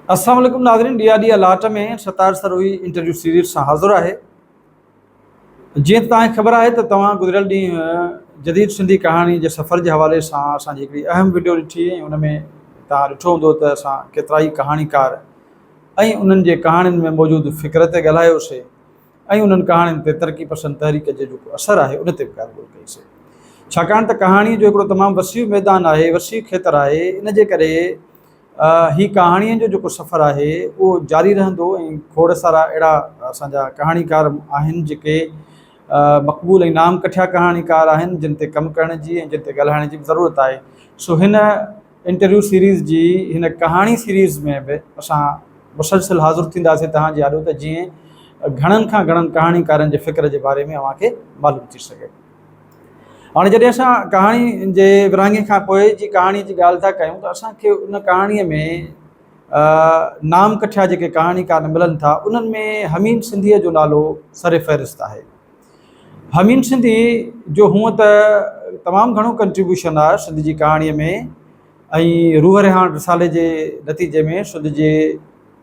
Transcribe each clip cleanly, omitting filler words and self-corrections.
अस्सलाम वालेकुम नाज़रीन, डी अलाट में सतार सरोही इंटरव्यू सीरीज़ सां हाज़िर आहे। जीअं त तव्हांखे ख़बर आहे त तव्हां गुज़िरियल ॾींहुं जदीद सिंधी कहाणी जे सफ़र जे हवाले सां असांजी हिकिड़ी अहम वीडियो ॾिठी ऐं उन में तव्हां ॾिठो हूंदो त असां केतिरा ई कहाणीकार ऐं उन्हनि जे कहाणियुनि में मौजूदु फ़िक्र ते ॻाल्हायोसीं ऐं उन्हनि कहाणियुनि ते तरक़ी पसंदि तहरीक जो जेको असरु आहे उन ते बि ॻाल्हि कईसीं। छाकाणि त कहाणीअ जो हिकिड़ो तमामु वसीउ मैदान आहे, वसीउ खेत्र आहे। इन जे करे ही कहाणीअ जो जेको सफ़रु आहे उहो जारी रहंदो ऐं खोड़ सारा अहिड़ा असांजा कहाणीकार आहिनि जेके मक़बूल ऐं नाम कठिया कहाणीकार आहिनि जिन ते कमु करण जी ऐं जिन ते ॻाल्हाइण जी बि ज़रूरत आहे। सो हिन इंटरव्यू सीरीज़ जी हिन कहाणी सीरीज़ में बि असां मुसलसिल हाज़िर थींदासीं तव्हांजे आॾो त जीअं घणनि खां घणनि कहाणीकारनि जे फ़िक्र जे बारे में अव्हांखे मालूम थी सघे। हाणे जॾहिं असां कहाणी जे विरहाङे खां पोइ जी कहाणी जी ॻाल्हि था कयूं त असांखे उन कहाणीअ में नाम कठिया जेके कहाणीकार मिलनि था उन्हनि में हमीन सिंधीअ जो नालो सर फ़हरिस्त आहे। हमीन सिंधी जो हूअं त तमामु घणो कंट्रीब्यूशन आहे सिंध जी कहाणीअ में ऐं रूह रिहान रिसाले जे नतीजे में सिंध जे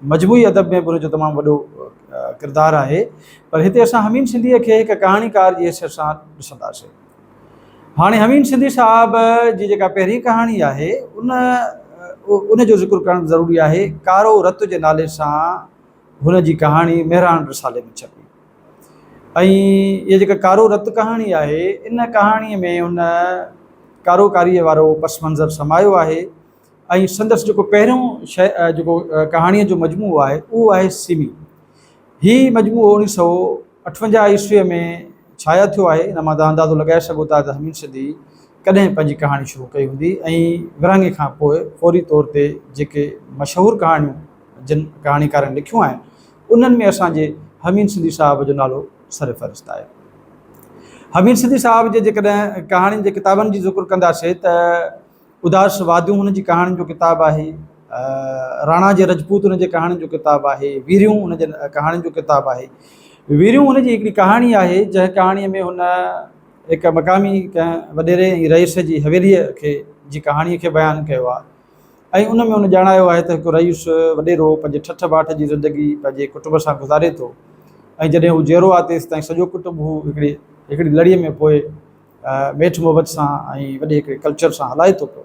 मजमूई अदब में बि उनजो तमामु वॾो किरदारु आहे। पर हिते असां हमीन सिंधीअ खे हिकु कहाणीकार जी हैसियत सां ॾिसंदासीं। हाणे हमीन सिंधी साहब जी जेका पहिरीं कहाणी आहे उनजो ज़िक्र करणु ज़रूरी आहे। कारो रत जे नाले सां हुन जी कहाणी मेहरान रिसाले में छपी ऐं इहा जेका कारो रत कहाणी आहे इन कहाणीअ में हुन कारोकारीअ वारो पस मंज़र समायो आहे ऐं संदसि जेको पहिरियों जेको कहाणीअ जो मजमूओ आहे उहो आहे सिमी। हीउ मजमूओ 1958 ईस्वीअ में छाया थियो आहे। इन मां तव्हां अंदाज़ो लॻाए सघो था त हमीन सिंधी कॾहिं पंहिंजी कहाणी शुरू कई हूंदी ऐं विरहाङे खां पोइ फौरी तौर ते जेके मशहूरु कहाणियूं जिन कहाणीकारनि लिखियूं आहिनि उन्हनि में असांजे हमीन सिंधी साहब जो नालो सर फ़हरिस्त आहे। हमीन सिंधी साहब जे जेकॾहिं कहाणियुनि जे किताबनि जी ज़िक्र कंदासीं त उदास वादियूं हुन जी कहाणियुनि जो किताबु आहे, राणा जे रजपूत हुन जे कहाणियुनि जो किताबु आहे, वीरियूं हुन जे कहाणियुनि जो किताबु आहे। वीरियूं हुन जी हिकिड़ी कहाणी आहे जंहिं कहाणीअ में हुन हिकु मक़ामी कंहिं वॾेरे ऐं रईस जी हवेलीअ खे जी कहाणीअ खे बयानु कयो आहे ऐं उन में हुन ॼाणायो आहे त हिकु रईस वॾेरो पंहिंजे ठठ बाट जी ज़िंदगी पंहिंजे कुटुंब सां गुज़ारे थो ऐं जॾहिं हू जेरो आहे तेसि ताईं सॼो कुटुंब हू हिकिड़ी लड़ीअ में पोइ मेठ मोहबत सां ऐं वॾे हिकिड़े कल्चर सां हलाए थो पियो।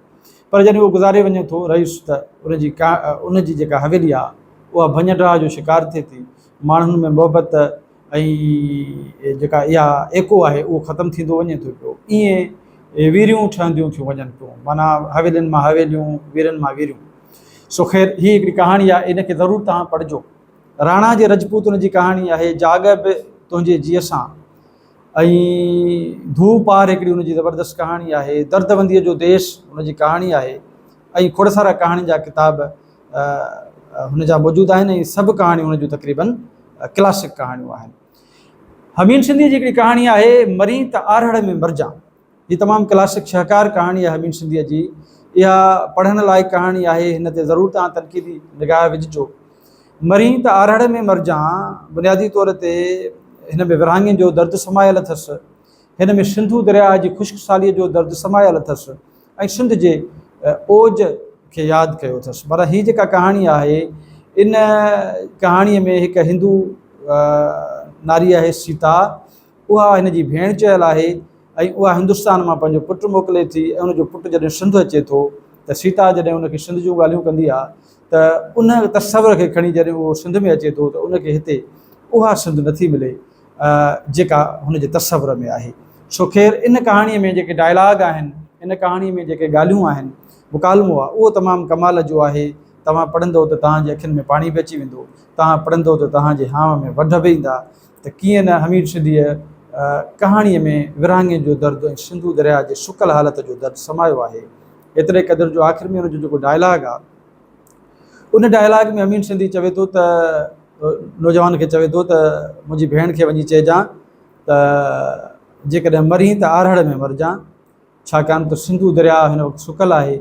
पर जॾहिं उहो गुज़ारे वञे थो रईस त उनजी जेका हवेली आहे उहा भञ ड्राह जो शिकार थिए थी। माण्हुनि में मोहबत ऐं जेका इहा एको आहे उहो ख़तमु थींदो वञे थो पियो। ईअं वीरियूं ठहंदियूं थियूं वञनि पियूं, माना हवेलियुनि मां हवेलियूं, वीरनि मां वीरियूं। सो ख़ैर हीअ हिकिड़ी कहाणी आहे, इनखे ज़रूरु तव्हां पढ़िजो। राणा जे रजपूत हुन जी कहाणी आहे जाग बि तुंहिंजे जीअ सां ऐं धू पार हिकिड़ी हुनजी ज़बरदस्त कहाणी आहे। दर्दबंदीअ जो देश हुन जी कहाणी आहे ऐं खोड़ सारा कहाणी जा किताब हुन जा मौजूदु आहिनि ऐं सभु कहाणियूं हुन जूं तक़रीबन क्लासिक कहाणियूं आहिनि। हमीन सिंधी जी हिकिड़ी कहाणी आहे मरी त आरहड़ में मरजां। हीअ तमामु क्लासिक शाहकार कहाणी आहे हमीन सिंधीअ जी। इहा पढ़ण लाइक़ु कहाणी आहे, हिन ते ज़रूरु तव्हां तनक़ीदी निगाह विझिजो। मरी त आरहड़ में मरजां बुनियादी तौर ते हिन में विरहाङे जो दर्दु समायल अथसि, हिन में सिंधू दरिया जी ख़ुश्कसालीअ जो दर्दु समायल अथसि ऐं सिंध जे ओज खे यादि कयो अथसि। पर हीअ जेका कहाणी आहे इन कहाणीअ में हिकु हिंदू नारी आहे सीता, उहा हिन जी भेण चयल आहे ऐं उहा हिंदुस्तान मां पंहिंजो पुटु मोकिले थी ऐं उनजो पुटु जॾहिं सिंध अचे थो त सीता जॾहिं उनखे सिंध जूं ॻाल्हियूं कंदी आहे त उन तसवर खे खणी जॾहिं उहो सिंध में अचे थो त उनखे हिते उहा सिंध नथी मिले जेका हुनजे तसवर में आहे। सो ख़ैर इन कहाणीअ में जेके डायलॉग आहिनि, इन कहाणीअ में जेके ॻाल्हियूं आहिनि, मुकालमो आहे, उहो तमामु कमाल जो आहे। तव्हां पढ़ंदव त तव्हांजे अखियुनि में पाणी बि अची वेंदो, तव्हां पढ़ंदव त तव्हांजे हाव में वढ बि ईंदा त कीअं न हमीर सिंधीअ कहाणीअ में विरहाङे जो दर्दु ऐं सिंधू दरिया जे सुकल हालत जो दर्दु समायो आहे। एतिरे क़दुरु जो आख़िर में हुनजो जेको डायलॉग आहे उन डायलॉग में हमीर सिंधी चवे थो त नौजवान खे चवे थो त मुंहिंजी भेण खे वञी चइजां त जेकॾहिं मरी त आरहड़ में मरजां, छाकाणि त सिंधू दरिया हिन वक़्तु सुकल आहे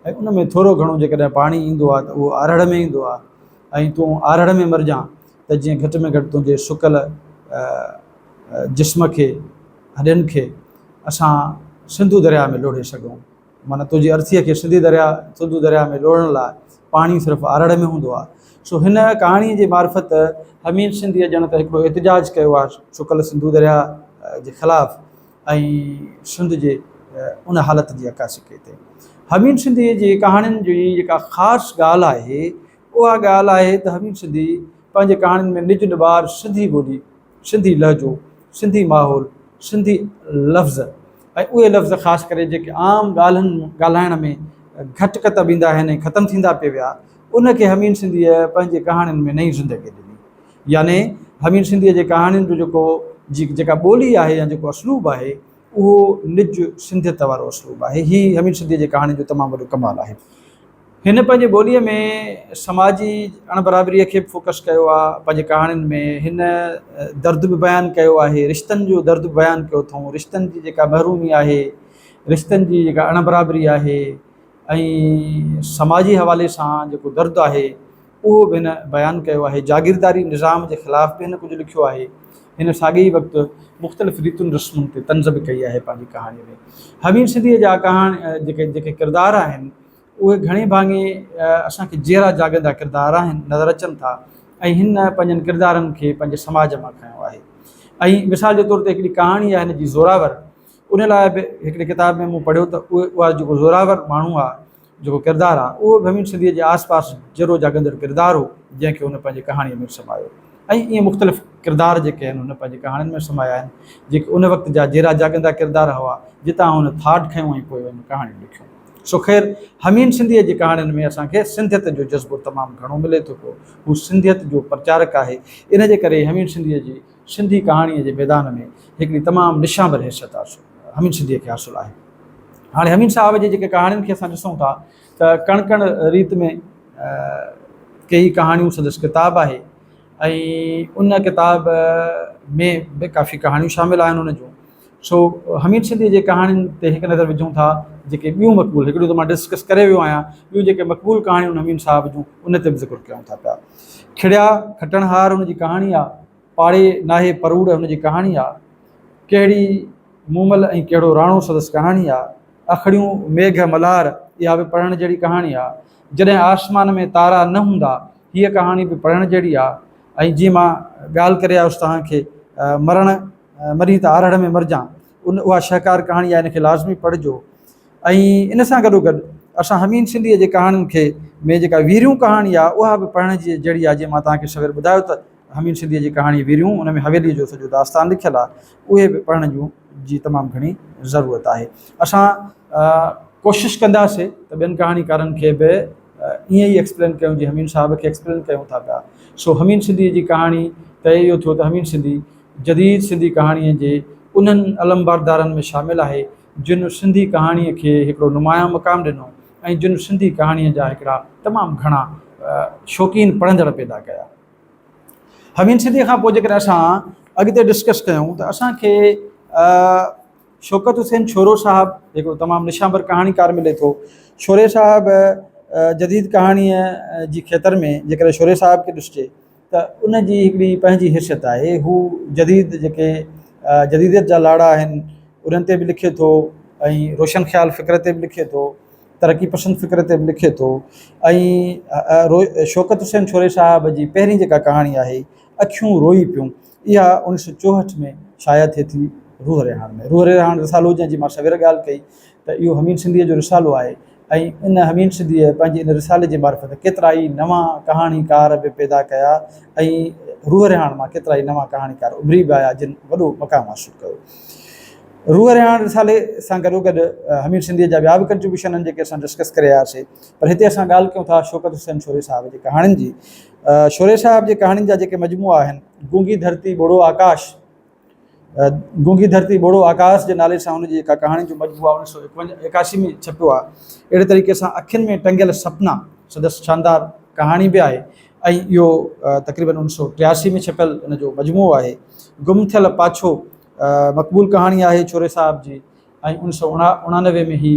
ऐं उन में थोरो घणो जेकॾहिं पाणी ईंदो आहे त उहो आरहड़ में ईंदो आहे ऐं तूं आरहड़ में मरजां त जीअं घटि में घटि तुंहिंजे सुकल जिस्म खे, हॾियुनि खे असां सिंधू दरिया में लोढ़े सघूं। माना तुंहिंजी अर्थीअ खे सिंधू दरिया में लोढ़ण लाइ पाणी सिर्फ़ु आरहड़ में हूंदो आहे। सो हिन कहाणीअ जे मार्फत हमीद सिंधीअ ॼण त हिकिड़ो एतिजाज कयो आहे सुकल सिंधू दरिया जे ख़िलाफ़ु ऐं सिंध जे उन हालत जी अकासी कई अथई। हमीद सिंधीअ जी कहाणियुनि जी जेका ख़ासि ॻाल्हि आहे उहा ॻाल्हि आहे त हमीद सिंधी पंहिंजे कहाणियुनि में निज निबार सिंधी ॿोली, सिंधी लहजो, सिंधी माहौल, सिंधी लफ़्ज़ ऐं उहे लफ़्ज़ ख़ासि करे जेके आम ॻाल्हाइण में घटि कतब ईंदा आहिनि ऐं ख़तमु थींदा पिया विया, उनखे हमीद सिंधीअ पंहिंजे कहाणियुनि में नई ज़िंदगी ॾिनी। याने हमीद सिंधीअ जे कहाणियुनि जो जेका ॿोली आहे या जेको असलूब आहे उहो निज सिंधियत वारो असलूब आहे। हीअ हमीद सिंधीअ जे कहाणी जो तमामु वॾो कमाल आहे। हिन पंहिंजे ॿोलीअ में समाजी अणबराबरीअ खे बि फोकस कयो आहे पंहिंजे कहाणियुनि में। हिन दर्द बि बयानु कयो आहे, रिश्तनि जो दर्द बि बयानु कयो अथऊं, रिश्तनि जी जेका महरूमी आहे, रिश्तनि जी जेका अणबराबरी आहे ऐं समाजी हवाले सां जेको दर्द आहे उहो बि हिन बयानु कयो आहे। जागीरदारी निज़ाम जे ख़िलाफ़ बि हिन कुझु लिखियो आहे। हिन साॻे ई वक़्तु मुख़्तलिफ़ रीतियुनि रस्मुनि ते तंज़ बि कई आहे पंहिंजी कहाणीअ में। हमीद सिंधीअ जा जेके किरदार आहिनि उहे घणे भाङे असांखे जहिड़ा जाॻंदा किरदार आहिनि नज़र अचनि था ऐं हिन पंहिंजनि किरदारनि खे पंहिंजे समाज मां खयो आहे। ऐं मिसाल जे तौर ते हिकिड़ी कहाणी आहे हिन जी ज़ोरावर, उन लाइ बि हिकिड़ी किताब में मूं पढ़ियो त उहा जेको ज़ोरावर माण्हू आहे, जेको किरदारु आहे, उहो बि हमीद सिंधीअ जे आस पास जहिड़ो जाॻंदड़ किरदारु हो जंहिंखे हुन पंहिंजे कहाणीअ में समायो। ऐं ईअं मुख़्तलिफ़ किरदार जेके आहिनि हुन पंहिंजे कहाणियुनि में समाया आहिनि, जेके उन वक़्त जा जहिड़ा जाॻंदा किरदार हुआ जितां हुन थाट खयूं ऐं पोइ हुन कहाणियूं लिखियूं। सो ख़ैर हमीद सिंधीअ जी कहाणियुनि में असांखे सिंधियत जो जज़्बो तमामु घणो मिले थो पियो। हू सिंधियत जो प्रचारक आहे। इन जे करे हमीद सिंधीअ जी सिंधी कहाणीअ जे मैदान में हिकिड़ी तमामु निशांबर हैसियत हमीद सिंधीअ खे हासिलु आहे। हाणे हमीद साहब जे जेके कहाणियुनि खे असां ॾिसूं था त कण कण रीत में कई कहाणियूं संदसि किताब आहे ऐं उन किताब में बि काफ़ी कहाणियूं शामिलु आहिनि उन जूं। सो हमीद सिंधीअ जे कहाणियुनि ते हिकु नज़र विझूं था जेके ॿियूं मक़बूल, हिकिड़ियूं त मां डिस्कस करे वियो आहियां, ॿियूं जेके मक़बूल कहाणियूं हमीद साहब जूं उन ते बि ज़िक्र कयूं था पिया। खिड़िया खटणहार हुनजी कहाणी आहे, पाड़े नाहे परूड़ हुनजी कहाणी आहे, कहिड़ी मूमल ऐं कहिड़ो राणो संदसि कहाणी आहे, अखड़ियूं मेघ मल्हार इहा बि पढ़ण जहिड़ी कहाणी आहे, जॾहिं आसमान में तारा न हूंदा हीअ कहाणी बि पढ़ण जहिड़ी आहे। ऐं जीअं मां ॻाल्हि करे आयुसि तव्हांखे मरी त आरड़ में मरिजां, उहा शाहकार कहाणी आहे, इनखे लाज़मी पढ़िजो। ऐं इन सां गॾोगॾु असां हमीद सिंधीअ जे कहाणियुनि खे में जेका वीरियूं कहाणी आहे उहा बि पढ़ण जी जहिड़ी आहे। जीअं मां तव्हांखे सवेर ॿुधायो त हमीद सिंधीअ जी कहाणी वीरियूं, उन में हवेलीअ जो सॼो दास्तान लिखियलु आहे, उहे बि पढ़ण जी तमामु घणी ज़रूरत आहे। असां कोशिशि कंदासीं त ॿियनि कहाणीकारनि खे बि ईअं ई एक्सप्लेन कयूं जीअं हमीद साहब खे एक्सप्लेन कयूं था पिया। सो हमीद सिंधीअ जी कहाणी त इहो थियो त हमीद सिंधी जदीद सिंधी कहाणीअ जे उन्हनि अलमबारदारनि में शामिलु आहे जिन सिंधी कहाणीअ खे हिकिड़ो नुमाया मुक़ाम ॾिनो ऐं जिन सिंधी कहाणीअ जा हिकिड़ा तमामु घणा शौक़ीन पढ़ंदड़ पैदा कया। हमीद सिंधीअ खां पोइ जेकॾहिं असां अॻिते डिस्कस कयूं त असांखे शौकत हुसैन छोरो साहब हिकिड़ो तमामु निशांबर कहाणीकार मिले थो। छोरे साहब जदीद कहाणीअ जी खेत्र में जेकॾहिं छोरे साहब खे ॾिसिजे त उन जी हिकिड़ी पंहिंजी हैसियत आहे। हू जदीद जेके जदीदियत जा लाड़ा आहिनि उन्हनि ते बि लिखे थो ऐं रोशन ख़्याल फ़िक्र ते बि लिखे थो, तरक़ी पसंद फ़िक्र ते बि लिखे थो। ऐं शौकत हुसैन छोरे साहब जी पहिरीं जेका कहाणी आहे अखियूं रोई पियूं, इहा 1964 में शाया थिए थी रूह रेहान में। रूह रेहान रिसालो जंहिंजी मां सवेर ॻाल्हि कई त इहो हमीद सिंधीअ जो रिसालो आहे ऐं इन हमीद सिंधीअ पंहिंजे इन रिसाले जे मार्फत केतिरा ई नवां कहाणीकार बि पैदा कया ऐं रूह रेहान मां केतिरा ई नवां कहाणीकार उभरी बि आया जिन वॾो मक़ाम हासिलु कयो। रूह रेहान रिसाले सां गॾोगॾु हमीद सिंधीअ जा ॿिया बि कंट्रीब्यूशन आहिनि जेके असां डिस्कस करे आयासीं, पर हिते असां ॻाल्हि कयूं था शौकत हुसैन छोरे साहब जी कहाणियुनि जी। छोरे साहब जे कहाणियुनि जा जेके मजमूआ आहिनि, गूंगी धरती ॿोड़ो आकाश, गूंगी धरती ॿोड़ो आकाश जे नाले सां हुनजी जेका कहाणी जो मजमूआ 1981 में छपियो आहे। अहिड़े तरीक़े सां अखियुनि में टंगियल सपना संदसि शानदार कहाणी बि आहे ऐं इहो तक़रीबन 1983 में छपियल इन जो मजमूओ आहे। गुम थियल पाछो मक़बूल कहाणी आहे छोरे साहब जी ऐं 1999 में ही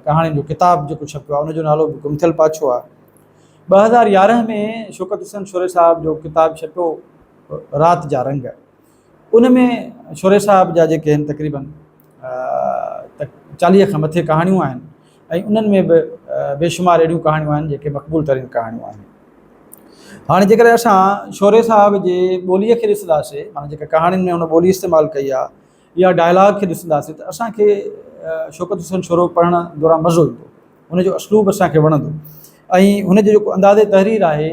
कहाणी जो किताब जेको छपियो आहे उनजो नालो बि गुम थियल पाछो आहे। 2011 में शौकत हुसैन छोरे साहब जो किताब छपियो राति जा रंग, उन में छोरे साहब जा जेके आहिनि तक़रीबन 40 खां मथे कहाणियूं आहिनि ऐं उन्हनि में बि बेशुमार अहिड़ियूं कहाणियूं आहिनि जेके मक़बूल तरीन कहाणियूं आहिनि। हाणे जेकर असां शौर्य साहब जे ॿोलीअ खे ॾिसंदासीं, माना जेका कहाणियुनि में हुन ॿोली इस्तेमालु कई आहे या डायलॉग खे ॾिसंदासीं त असांखे शौकत हुसैन छोरो पढ़ण दौरान मज़ो ईंदो, हुनजो असलूब असांखे वणंदो ऐं हुनजो जेको अंदाज़े तहरीर आहे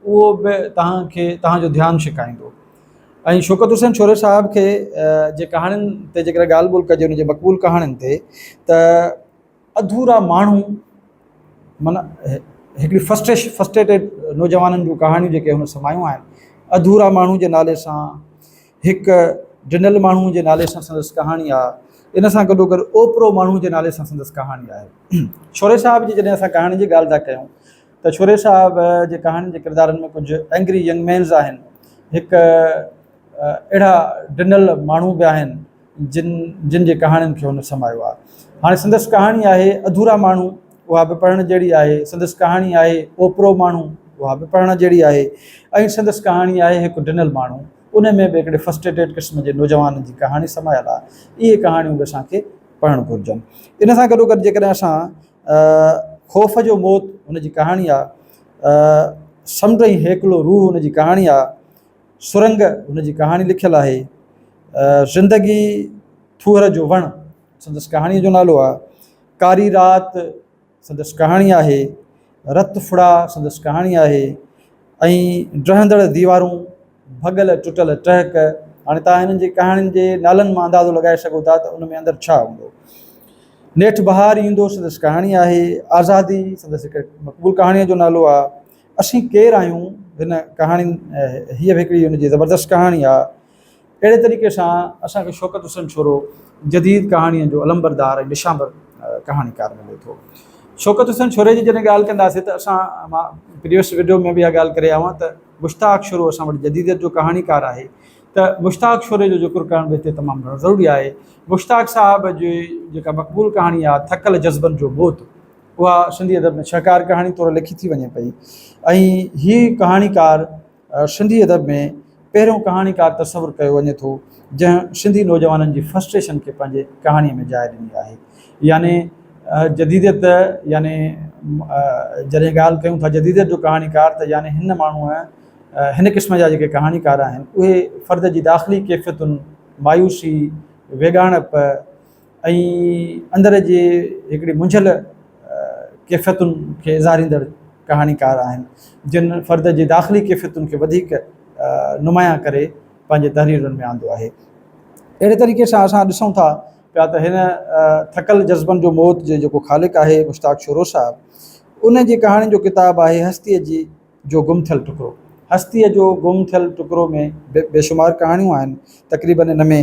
उहो बि तव्हांजो ध्यानु छिकाईंदो। ऐं शौकत हुसैन छोरे साहब खे जे कहाणियुनि ते जेकर ॻाल्हि ॿोल कजे हुनजे मक़बूल कहाणियुनि ते त अधूरा माण्हू माना हिकिड़ी फस्ट्रेटेड नौजवाननि जूं कहाणियूं जेके हुन समायूं आहिनि, अधूरा माण्हू जे नाले सां, हिकु ॾिनल माण्हू जे नाले सां संदसि कहाणी आहे, इन सां गॾोगॾु ओपिरो माण्हू जे नाले सां संदसि कहाणी आहे। शौर्य साहब जी जॾहिं असां कहाणी जी ॻाल्हि था कयूं त शौर्य साहब जे कहाणी जे किरदारनि में कुझु एंग्री यंग मैन्स आहिनि, हिकु अहिड़ा ॾिनल माण्हू बि आहिनि जिन जे कहाणियुनि खे हुन समायो आहे। हाणे संदसि कहाणी आहे अधूरा माण्हू, उहा बि पढ़ण जहिड़ी आहे। संदसि कहाणी आहे ओपिरो माण्हू, उहा बि पढ़ण जहिड़ी आहे। ऐं संदसि कहाणी आहे हिकु ॾिनल माण्हू, उन में बि हिकिड़े फस्ट्रेटेड क़िस्म जे नौजवान जी कहाणी समायल आहे। इहे कहाणियूं बि असांखे पढ़णु घुरिजनि। इन सां गॾोगॾु जेकॾहिं असां ख़ौफ़ जो मौत हुनजी कहाणी आहे, समुंड ई हेकलो रूह हुनजी कहाणी आहे, सुरंग हुनजी कहाणी लिखियलु आहे, ज़िंदगी थूहर जो वणु संदसि कहाणीअ जो नालो आहे, कारी राति संदसि कहाणी आहे, रत फुड़ा संदसि कहाणी आहे, ऐं ड्रहंदड़ दीवारूं, भॻल टुटल टहक। हाणे तव्हां हिननि जी कहाणियुनि जे नालनि मां अंदाज़ो लॻाए सघो था त उन में अंदरि छा हूंदो। नेठ बहार ईंदो संदसि कहाणी आहे, आज़ादी संदसि हिकु मक़बूल कहाणीअ जो नालो आहे, असीं केरु आहियूं हिन कहाणी, हीअ बि हिकिड़ी हुनजी ज़बरदस्त कहाणी आहे। अहिड़े तरीक़े सां असांखे शौकत हुसैन छोरो जदीद कहाणीअ जो अलंबरदार ऐं निशांबर कहाणीकार मिले थो। शौकत हुसैन छोरे जी जॾहिं ॻाल्हि कंदासीं त मां प्रीवियस वीडियो में बि इहा ॻाल्हि करे आहियां त मुश्ताक छोरो असां वटि जदीदियत जो कहाणीकार आहे, त मुश्ताक छोरे जो ज़िक्र करण बि हिते तमामु घणो ज़रूरी आहे। मुश्ताक साहब जी जेका मक़बूल कहाणी आहे थकल जज़्बनि जो मौत, उहा सिंधी अदब में शहकार कहाणी तौरु लिखी थी वञे पई। ऐं हीअ कहाणीकार सिंधी अदब में पहिरियों कहाणीकार तसवुरु कयो वञे थो जंहिं सिंधी नौजवाननि जी फ्रस्ट्रेशन खे पंहिंजे कहाणीअ में जाइ ॾिनी आहे। याने जदीदियत, याने जॾहिं ॻाल्हि कयूं था जदीदियत जो कहाणीकार, त याने हिन माण्हूअ हिन क़िस्म जा जेके कहाणीकार आहिनि उहे फ़र्द जी दाख़िली कैफ़ियतुनि, मायूसी, वेगाणप ऐं अंदर जे हिकिड़ी मुंझल कैफ़ियतुनि खे इज़ारींदड़ कहाणीकार आहिनि, जिन फ़र्द जी दाख़िली कैफ़ियतुनि खे वधीक नुमायां करे पंहिंजे तहरीरुनि में आंदो आहे। अहिड़े तरीक़े सां असां ॾिसूं था पिया त हिन थकल जज़्बनि जो मौत जो जेको ख़ालिक़ आहे मुश्ताक छोरो साहब, उन जी कहाणी जो किताबु आहे हस्तीअ जो गुम थियल टुकड़ो। हस्तीअ जो गुम थियल टुकड़ो में बेशुमार कहाणियूं आहिनि। तक़रीबन इन में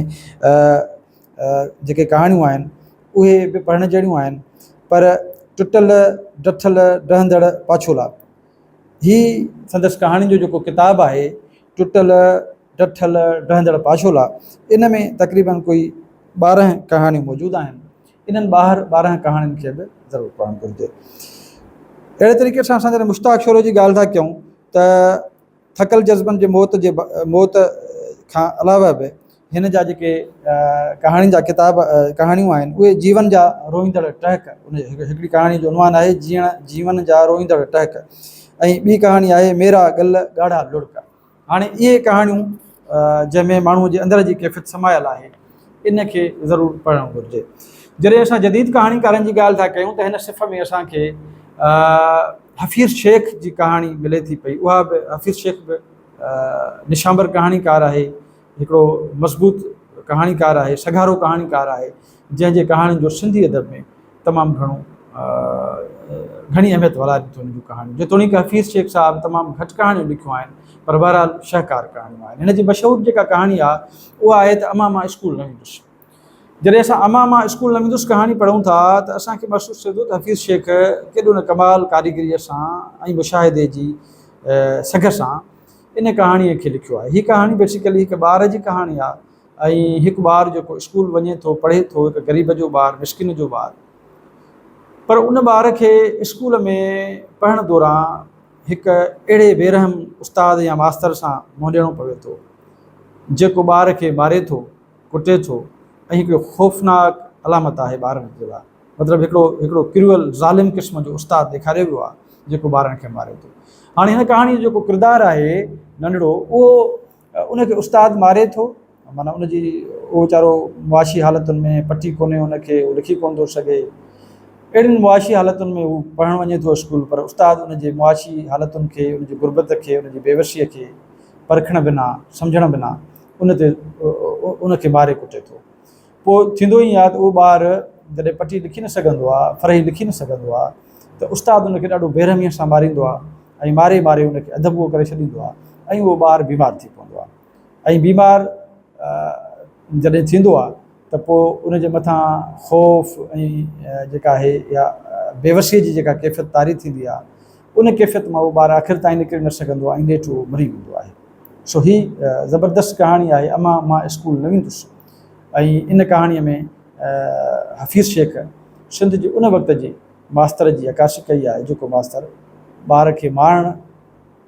जेके कहाणियूं आहिनि उहे बि पढ़ण जहिड़ियूं आहिनि, पर टुटल डठल डहंदड़ पाछोला, हीअ संदसि कहाणी जो जेको किताबु आहे टुटल डठल डहंदड़ पाछोला, इन में तक़रीबन कोई 12 कहाणियूं मौजूदु आहिनि। इन्हनि 12 कहाणियुनि खे बि ज़रूरु पढ़णु घुरिजे। अहिड़े तरीक़े सां असां जॾहिं मुश्ताक छोरो जी ॻाल्हि था कयूं त थकल जज़्बनि जे मौत खां अलावा बि हिन जा जेके कहाणी जा कहाणियूं आहिनि उहे जीवन जा रोईंदड़ टहक। उन हिकिड़ी कहाणी जो उनवान आहे जीवन जा रोईंदड़ टहक, ऐं ॿी कहाणी आहे मेरा गल ॻाढ़ा लुड़क। हाणे इहे कहाणियूं जंहिंमें माण्हूअ जे अंदर जी कैफ़ियत समायल आहे, इन खे ज़रूरु पढ़णु घुरिजे। जॾहिं असां जदीद कहाणीकारनि जी ॻाल्हि था कयूं त हिन सिफ़ में असांखे हफ़ीज़ शेख जी कहाणी मिले थी पई। उहा बि हफ़ीज़ शेख बि निशांबर कहाणीकार आहे, हिकिड़ो मज़बूत कहाणीकार आहे, सघारो कहाणीकार आहे, जंहिंजे कहाणियुनि जो सिंधी अदब में तमामु घणी अहमियत वलाए थी हुन जूं कहाणियूं। जेतोणीकि हफ़ीज़ शेख साहब तमामु घटि कहाणियूं लिखियूं आहिनि, पर बहरहाल शाहकार कहाणियूं आहिनि। हिन जी मशहूरु जेका कहाणी आहे उहा आहे त अमा मां स्कूल न वेंदुसि। जॾहिं असां अमा मां स्कूल न वेंदुसि कहाणी पढ़ूं था त असांखे महसूसु थिए थो त हफ़ीज़ शेख केॾो न कमाल कारीगरीअ सां ऐं मुशाहिदे जी सघ सां इन कहाणीअ खे लिखियो आहे। हीअ कहाणी बेसिकली हिकु ॿार जी कहाणी आहे, ऐं हिकु ॿारु जेको स्कूल वञे थो, पढ़े थो, हिकु ग़रीब जो ॿारु, मिसकिन जो ॿारु, पर उन ॿार खे स्कूल में पढ़ण दौरान हिकु अहिड़े बेरहम उस्ताद या मास्तर सां मुंहुं ॾियणो पवे थो जेको ॿार खे मारे थो, कुटे थो, ऐं हिकिड़ो ख़ौफ़नाक अलामत आहे ॿारनि जे लाइ। मतिलबु हिकिड़ो क्रूअल ज़ालिम क़िस्म जो उस्तादु ॾेखारियो वियो आहे जेको ॿारनि खे मारे थो। हाणे हिन कहाणीअ जो जेको किरदारु आहे नंढड़ो, उहो उनखे उस्तादु मारे थो, माना उनजी उहो वीचारो मुआशी हालतुनि में पटी कोन्हे उनखे, उहो लिखी कोन थो सघे, अहिड़ियुनि मुआशी हालतुनि में उहो पढ़णु वञे थो स्कूल, पर उस्तादु उनजे मुआशी हालतुनि खे, उनजी गुरबत खे, उनजी बेवसीअ खे परखण बिना, सम्झण बिना उनखे मारे कुटे थो। पोइ थींदो ई आहे त उहो ॿारु जॾहिं पटी लिखी न सघंदो आहे, फरही लिखी न सघंदो आहे, त उस्तादु उनखे ॾाढो बेरहमीअ सां मारींदो आहे ऐं मारे मारे उनखे अदबो करे छॾींदो आहे ऐं उहो ॿारु बीमार थी पवंदो आहे। ऐं बीमार जॾहिं थींदो आहे त पोइ उनजे मथां ख़ौफ़ ऐं जेका आहे या बेवसीअ जी जेका कैफ़ियत तारी थींदी आहे, उन कैफ़ियत मां उहो ॿारु आख़िर ताईं निकिरी न सघंदो आहे ऐं नेठि उहो मरी वेंदो आहे। सो ही ज़बरदस्त कहाणी आहे, अमा मां स्कूल न वेंदुसि। ऐं इन कहाणीअ में हफ़ीज़ शेख सिंध जे उन वक़्त जे मास्तर जी अकाशी कई आहे, जेको मास्तर ॿार खे मारण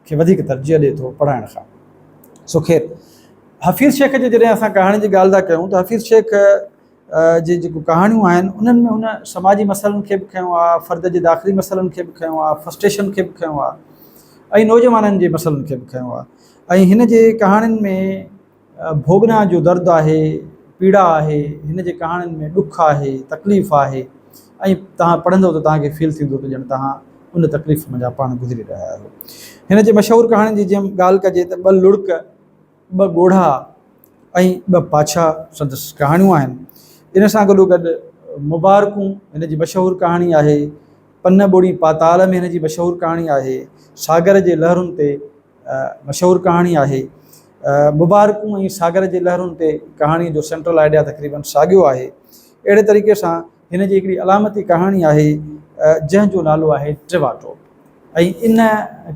खे वधीक तरजीह ॾिए थो पढ़ाइण खां। सो ख़ैर, हफ़ीज़ शेख जे जॾहिं असां कहाणी जी ॻाल्हि था कयूं त हफ़ीज़ शेख जी जेको कहाणियूं आहिनि उन्हनि में हुन समाजी मसइलनि खे बि खयो आहे, फ़र्द जे दाख़िली मसइलनि खे बि खयो आहे, फ्रस्ट्रेशन खे बि खयो आहे ऐं नौजवाननि जे मसइलनि खे बि खयो आहे। ऐं हिन जे कहाणियुनि में भोगना जो दर्दु आहे, पीड़ा आहे, हिन जे कहाणियुनि में ॾुखु आहे, तकलीफ़ आहे ऐं तव्हां पढ़ंदव त तव्हांखे फील थींदो त ॼण तव्हां उन तकलीफ़ में जा पाण गुज़री रहिया आहियो। हिन जे मशहूरु कहाणी जी जीअं ॻाल्हि कजे त ॿ लुड़क, ॿ ॻोढ़ा ऐं ॿ पाछा संदसि कहाणियूं आहिनि। इन सां गॾोगॾु मुबारकूं हिन जी मशहूरु कहाणी आहे, पन ॿोड़ी पाताल में हिन जी मशहूरु कहाणी आहे, सागर जे लहरुनि ते मशहूरु कहाणी आहे। मुबारकूं ऐं सागर जे लहरुनि ते कहाणीअ जो सेंट्रल आइडिया तक़रीबन साॻियो आहे। अहिड़े तरीक़े सां हिन जी हिकिड़ी अलामती कहाणी आहे जंहिंजो नालो आहे ट्रिवाटो। ऐं इन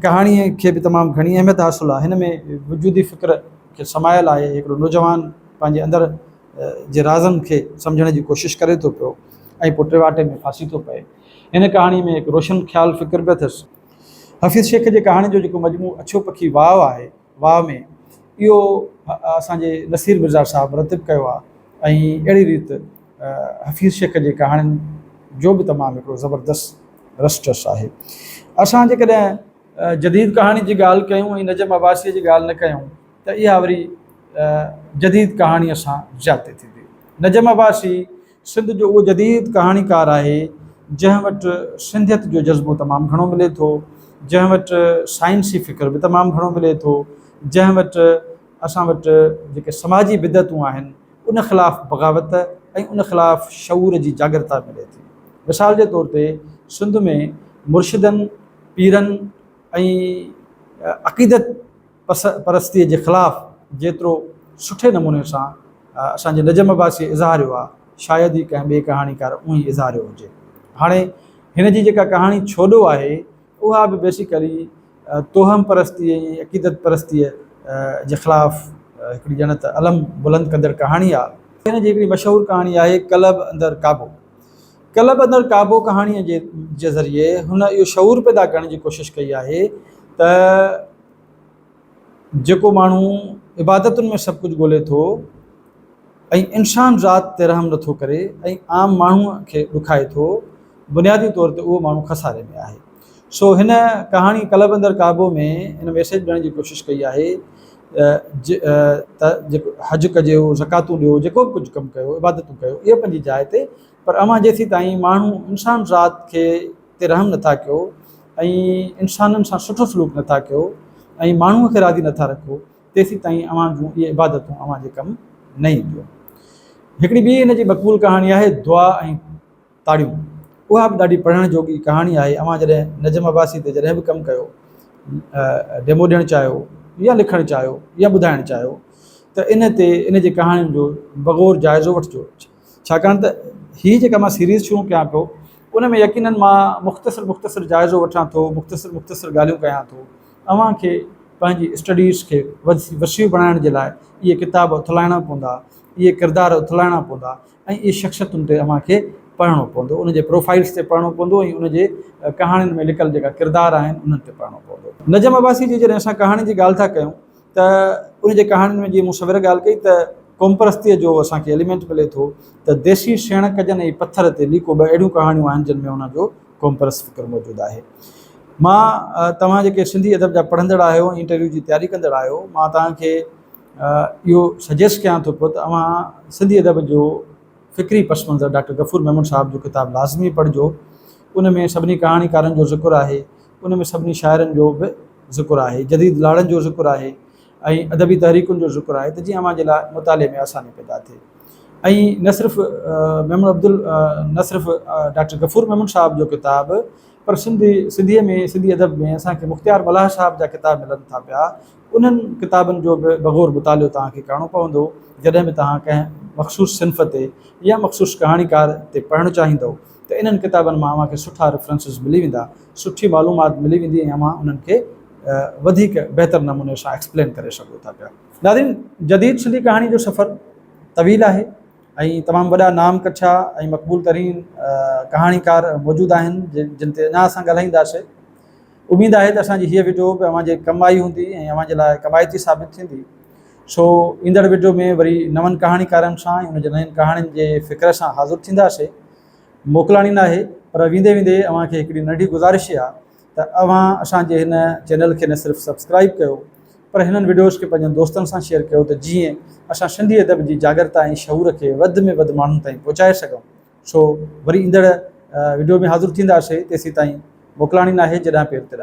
कहाणीअ खे बि तमामु घणी अहमियत हासिलु आहे। हिन में वजूदी फ़िक्र खे समायल आहे, हिकिड़ो नौजवान पंहिंजे अंदरि जे राज़नि खे सम्झण जी कोशिशि करे थो पियो ऐं पोइ ट्रिवाटे में फासी थो पए। हिन कहाणी में हिकु रोशन ख़्यालु फ़िक्र बि अथसि। हफ़ीज़ शेख जे कहाणी जो जेको मजमू अछो पखी वाव आहे, वाव में इहो असांजे नसीर मिर्ज़ा साहिबु रतिब कयो आहे ऐं अहिड़ी रीति हफ़ीज़ शेख जे कहाणियुनि जो बि तमामु हिकिड़ो ज़बरदस्त रसटस आहे। असां जेकॾहिं जदीद कहाणी जी ॻाल्हि कयूं ऐं नजम अब्बासीअ जी ॻाल्हि न कयूं त इहा वरी जदीद कहाणीअ सां ज़्यादती थींदी। नजम अब्बासी सिंध जो उहो जदीद कहाणीकार आहे जंहिं वटि सिंधियत जो जज़्बो तमामु घणो मिले थो, जंहिं वटि साइंसी फ़िक्र बि तमामु घणो मिले थो, जंहिं वटि असां वटि जेके समाजी बिदतूं आहिनि उन ख़िलाफ़ु बग़ावत ऐं उन ख़िलाफ़ु शऊर जी जागरता मिले थी। मिसाल जे तौर ते सिंध में मुर्शिदनि, पीरनि ऐं अक़ीदत परस्तीअ जे ख़िलाफ़ु जेतिरो सुठे नमूने सां असांजे नजम अब्बासीअ इज़हारियो आहे, शायदि ई कंहिं ॿिए कहाणीकार उअं ई इज़हारियो हुजे। हाणे हिन जी जेका कहाणी छोॾो आहे उहा बि बेसिकली तोहम परस्ती ऐं अक़ीदत परस्तीअ जे ख़िलाफ़ु हिकिड़ी ॼण त अलम बुलंद कंदड़ कहाणी आहे। हिन जी हिकिड़ी मशहूरु कहाणी आहे कलब अंदरि काबो। कलब अंदरि काबो कहाणीअ जे ज़रिए हुन इहो शऊर पैदा करण जी कोशिशि कई आहे त जेको माण्हू इबादतुनि में सभु कुझु ॻोल्हे थो ऐं इंसान ज़ात ते रहम नथो करे ऐं आम माण्हूअ खे ॾुखाए थो, बुनियादी तौर ते उहो माण्हू खसारे में आहे। सो हिन कहाणी कलब अंदरि काबो में हिन मैसेज ॾियण जी कोशिशि कई आहे त जेको हज कजो, ज़कातूं ॾियो, जेको बि कुझु कमु कयो, इबादतूं कयो, इहो पंहिंजी जाइ ते, पर अमां जेसीं ताईं माण्हू इंसान ज़ात खे ते रहम नथा कयो ऐं इंसाननि सां सुठो सलूक नथा कयो ऐं माण्हूअ खे राज़ी नथा रखो, तेसीं ताईं अवां जूं इहे इबादतूं अवां जे कमु न ईंदियूं। हिकिड़ी ॿी हिन जी मक़बूल कहाणी आहे दुआ ऐं ताड़ियूं। उहा बि ॾाढी पढ़ण जोगी कहाणी आहे। अवां जॾहिं नजम अब्बासी ते जॾहिं बि कमु कयो, डेमो ॾियणु चाहियो या लिखणु चाहियो या ॿुधाइणु चाहियो त इन ते इन जी कहाणियुनि जो बग़ौर जाइज़ो वठिजो। छाकाणि त हीअ जेका मां सीरीज़ शुरू कयां पियो उन में यकीननि मां मुख़्तसिर जाइज़ो वठां थो, मुख़्तसिर ॻाल्हियूं कयां थो। अव्हां खे पंहिंजी स्टडीज़ खे वसीउ बणाइण जे लाइ इहे किताब उथलाइणा पवंदा, इहे किरदार उथलाइणा पवंदा ऐं इहे शख़्सियतुनि ते अव्हां खे पढ़णो पवंदो, उनजे प्रोफाइल्स ते पढ़णो पवंदो ऐं उनजे कहाणियुनि में लिकल जेका किरदार आहिनि उन्हनि ते पढ़णो पवंदो। नजम अब्बासी जी जॾहिं असां कहाणी जी ॻाल्हि था कयूं त उनजे कहाणियुनि में जीअं मूं सवेर ॻाल्हि कई त क़ौम परस्तीअ जो असांखे एलिमेंट मिले थो त देसी शेण कजनि ऐं पथर ते लीको ॿ अहिड़ियूं कहाणियूं आहिनि जिन में उनजो क़ौम परस्त फ़िक्र मौजूदु आहे। मां तव्हां जेके सिंधी अदब जा पढ़ंदड़ आहियो, इंटरव्यू जी तयारी कंदड़ आहियो, मां तव्हांखे इहो सजेस्ट कयां थो पियो त तव्हां सिंधी अदब जो फ़िक्री पस मंज़र डॉक्टर गफ़ूर मेमन साहब जो किताबु लाज़मी पढ़िजो। उन में सभिनी कहाणीकारनि जो ज़िक्र आहे, उन में सभिनी शाइरनि जो बि ज़िक्र आहे, जदीद लाड़नि जो ज़िक्र आहे ऐं अदबी तहरीकुनि जो ज़िक्र आहे, त जीअं अव्हां जे लाइ मुताले में आसानी पैदा थिए। ऐं न सिर्फ़ु न सिर्फ़ु डॉक्टर गफ़ूर मेमन साहब जो किताबु, पर सिंधी अदब में असांखे मुख़्तियार मलाह साहब जा किताब मिलनि था पिया। उन्हनि किताबनि जो बि बग़ौर मुतालो तव्हांखे करिणो पवंदो जॾहिं बि तव्हां कंहिं मख़सूस सिन्फ़ ते या मख़सूस कहाणीकार ते पढ़णु चाहींदव, त इन्हनि किताबनि मां अव्हांखे सुठा रेफरेंसिस मिली वेंदा, सुठी मालूमात मिली वेंदी ऐं अव्हां उन्हनि खे वधीक बहितर नमूने सां एक्सप्लेन करे सघो था पिया। नाज़रीन, जदीद सिंधी कहाणी जो सफ़र तवील आहे ऐं तमामु वॾा नाम कच्छा ऐं मक़बूल तरीन कहाणीकार मौजूदु आहिनि जिन ते अञा असां ॻाल्हाईंदासीं। उमेदु आहे त असांजी हीअ वीडियो बि अव्हांजे कमु आई हूंदी ऐं अव्हां जे लाइ कमाइती साबित थींदी। सो ईंदड़ वीडियो में वरी नवनि कहाणीकारनि सां ऐं उनजे नयुनि कहाणियुनि जे फ़िक्र सां हाज़िर थींदासीं। मोकिलाणी न आहे, पर वेंदे वेंदे अव्हांखे हिकिड़ी नंढी गुज़ारिश आहे त अव्हां असांजे हिन चैनल खे न सिर्फ़ु सब्सक्राइब कयो, पर हिननि वीडियोज़ खे पंहिंजनि दोस्तनि सां शेयर कयो, त जीअं असां सिंधी अदब जी जागरता ऐं शऊर खे वधि में वधि माण्हुनि ताईं पहुचाए सघूं। सो वरी ईंदड़ वीडियो में हाज़िर थींदासीं, तेसीं ताईं मोकिलाणी न आहे, जॾहिं पेर ते